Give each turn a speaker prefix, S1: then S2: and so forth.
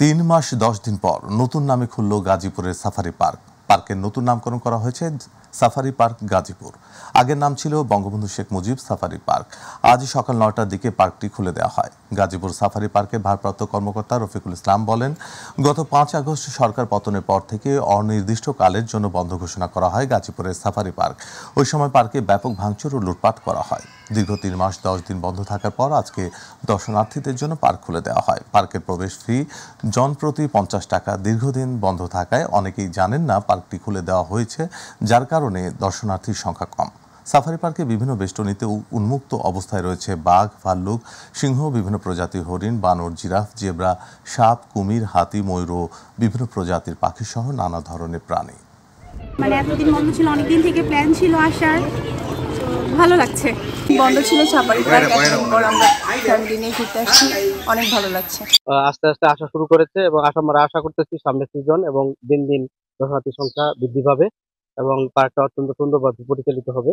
S1: ৩ মাস ১০ দিন পর নতুন নামে খুলল গাজীপুরের সাফারি পার্ক। পার্কের নতুন নামকরণ করা হয়েছে সাফারি পার্ক গাজীপুর। আগের নাম ছিল বঙ্গবন্ধু শেখ মুজিব সাফারি পার্ক। আজ সকাল ৯টার দিকে পার্কটি খুলে দেওয়া হয়। গাজীপুর সাফারি পার্কের ভারপ্রাপ্ত কর্মকর্তা রফিকুল ইসলাম বলেন, গত ৫ আগস্ট সরকার পতনের পর থেকে অনির্দিষ্টকালের জন্য বন্ধ ঘোষণা করা হয় গাজীপুরের সাফারি পার্ক। ওই সময় পার্কে ব্যাপক ভাঙচুর ও লুটপাট করা হয়। দীর্ঘ ৩ মাস ১০ দিন বন্ধ থাকার পর আজকে দর্শনার্থীদের জন্য পার্ক খুলে দেওয়া হয়। পার্কের প্রবেশ ফি জনপ্রতি ৫০ টাকা। দীর্ঘদিন বন্ধ থাকায় অনেকেই জানেন না পার্কটি খুলে দেওয়া হয়েছে, যার কারণে দর্শনার্থীর সংখ্যা কম। সাফারি পার্কে বিভিন্ন বেষ্টনীতে উন্মুক্ত অবস্থায় রয়েছে বাঘ, ভাল্লুক, সিংহ, বিভিন্ন প্রজাতির হরিণ, বানর, জিরাফ, জেব্রা, সাপ, কুমির, হাতি, ময়ূর ও বিভিন্ন প্রজাতির পাখি সহ নানা ধরনের প্রাণী।
S2: এতদিন বন্ধ ছিল, অনেকদিন থেকে প্ল্যান ছিল আসার, ভালো লাগছে।
S3: বন্ধ ছিল সাফারি পার্ক, এতদিন পর আমরা ফ্যামিলি নিয়ে ঘুরতে আসছি, অনেক ভালো লাগছে।
S4: আস্তে আস্তে আসা শুরু করেছে এবং আমরা আশা করতেছি সামনের সিজন এবং দিন দিন দর্শনার্থীর সংখ্যা বৃদ্ধি পাবে এবং পার্কটা অত্যন্ত সুন্দরভাবে পরিচালিত হবে।